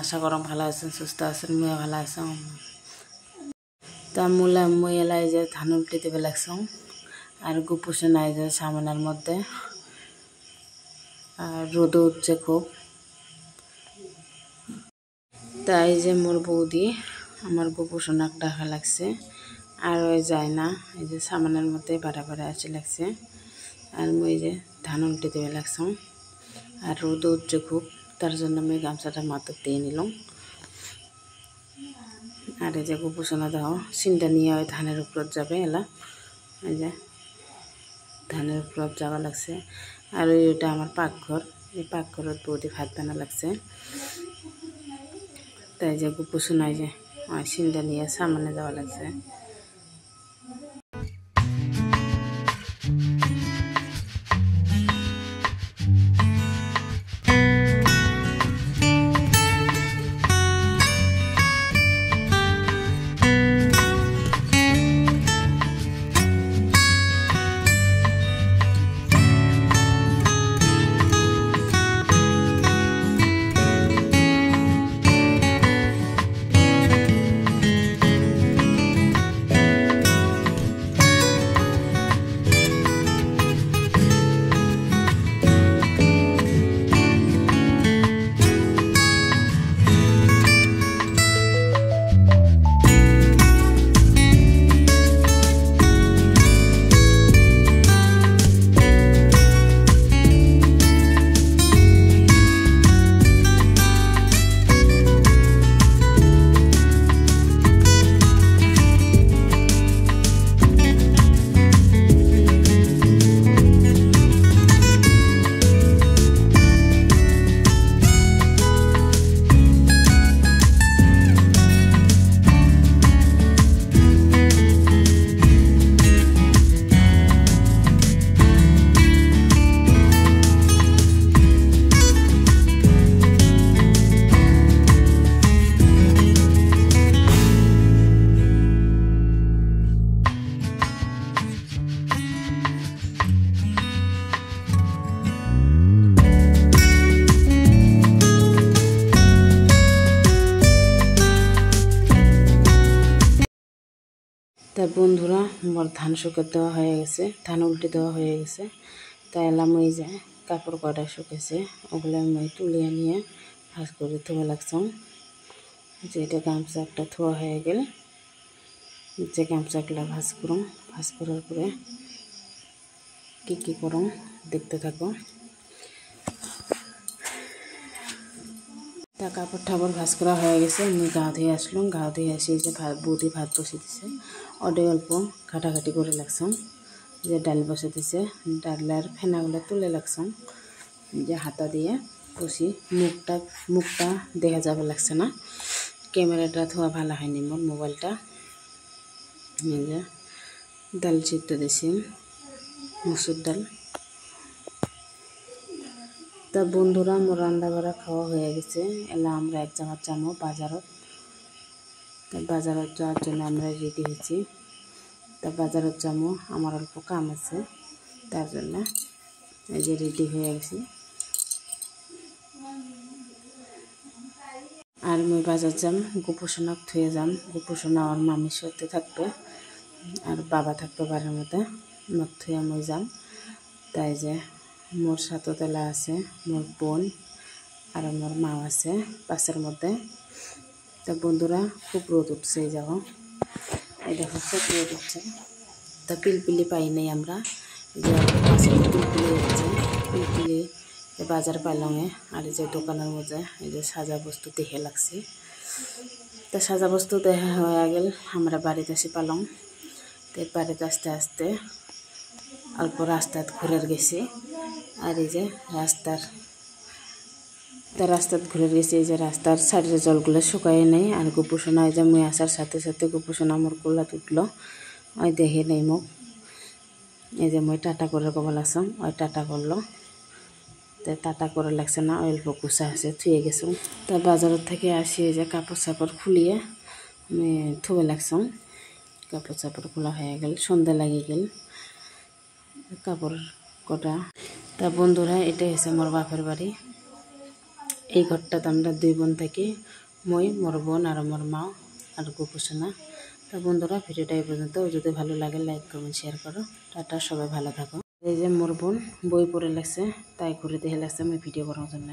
আশা করম ভালো আছেন, সুস্থ আছেন, মুয়ে ভালো আছেন। তা মুই এলাই যে ধান উল্টে দেবে লাগছাম আর গুপুসে নাই যে সামনের মধ্যে আর রোদ উঠছে খুব। তাই যে মোর বৌদি আমার গোপুসনাক ডাকা লাগছে আর ওই যায় না, এই যে সামনের মধ্যে বাড়া আসে লাগছে আর মুই যে ধান উল্টে দেবে লাগছাম আর রোদ উঠছে খুব, তার জন্য আমি গামছাটা মাথার দিয়ে নিলাম। আর এই যে গোপুসনা দাও সিনটা নিয়ে ওই ধানের উপর যাবে এলা, এই যে ধানের উপর যাওয়া লাগছে। আর ওইটা আমার পাকঘর, এই পাকঘরত বৌদি ভাত বানা লাগছে। তাই যে গোপুসনাই যে সিনটা নিয়ে সামনে যাওয়া লাগছে। তাই বন্ধুরা মোর ধান শুকাতে দেওয়া হয়ে গেছে, ধান উল্টে দেওয়া হয়ে গেছে। তাই এলাম ওই যে কাপড় কটা শুকেছে ওগুলো আমি তুলিয়ে নিয়ে ভাজ করে ধোয়া লাগছাম। যে এটা গামছা একটা ধোয়া হয়ে গেল, যে গামছাগুলো ভাজ করুম, ভাজ করার পরে কী করুম দেখতে থাকো। তা কাপড় ঠাপড় ভাজ করা হয়ে গেছে, আমি গা ধুয়ে আসলাম। গা ধুয়ে আসি যে বৌদি ভাত বসে দিছে, অডে অল্প ঘাটাঘাটি করে লাগছাম। যে ডাল বসে দিছে, ডালের ফেনাগুলো তুলে লাগছাম যে হাতা দিয়ে বসি। মুখটা দেখা যাবে লাগছে না, ক্যামেরাটা ধোয়া ভালো হয়নি মোর মোবাইলটা। যে ডাল সিদ্ধ দিছি, মুসুর ডাল। তা বন্ধুরা মোর রান্না বাড়া খাওয়া হয়ে গেছে, এলা আমরা এক জায়গায় যাবো বাজারত। তা বাজারত যাওয়ার জন্য আমরা রেডি হয়েছি। তা বাজারত যাবো, আমার অল্প কাম আছে, তার জন্য এই যে রেডি হয়ে গেছি। আর আমি বাজার যাম, গোপুসনাক থুয়ে যাম। গোপুসনা আর মামির সাথে থাকবে আর বাবা থাকবে বাড়ির মধ্যে, মত থুয়ে আমি যাম। তাই যে মোর সাথে তেলা আছে, মোর বোন আর মোর মা আছে পাশের মধ্যে। তা বন্ধুরা খুব রোদ উঠছে, এই যাবো এই দেখো খুব রোদ উঠছে। তা পিলপিলি পাই নাই আমরা, যে পিলপিলি উঠছে, পিলপিলি বাজার পাইলঙে। আর এই যে দোকানের মধ্যে এই যে সাজা বস্তু দেখে লাগছে। তা সাজা বস্তু দেখা হয়ে গেল, আমরা বাড়িতে আসি পালং। তো বাড়িতে আস্তে আস্তে অল্প রাস্তাত ঘুরে গেছি। আর এই যে রাস্তাত ঘুরে গেছি, এই যে রাস্তার সাইডের জলগুলো শুকায় নেই। আর গোপুসনা এই যে মুই আসার সাথে সাথে গোপুসনা আমার কোলাত উঠলো, ওই দেখে নেই মুখ। এই যে মুই টাটা করে কবল আসম, ওই টাটা করলো। তো টাটা করে লাগছে না, অল্প কুচা আছে থুয়ে গেছো। তা বাজার থেকে আসি এই যে কাপড় চাপড় খুলিয়ে আমি থুয়ে লাগছাম। কাপড় চাপড় খোলা হয়ে গেল, সন্ধ্যা লাগে গেল কাপড় কটা। তা বন্ধুরা এটাই হচ্ছে আমার বাপের বাড়ি। এই ঘরটাতে আমরা 2 বোন থাকি, মই, মোর বোন আর আমার মা আর গোপুসোনা। তো বন্ধুরা ভিডিওটা এই পর্যন্ত, যদি ভালো লাগে লাইক কমেন্ট শেয়ার করো। টাটা, সবাই ভালো থাকো। এই যে মোর বোন বই পড়ে লাগছে, তাই করে দেখে লাগছে আমি ভিডিও করার জন্য।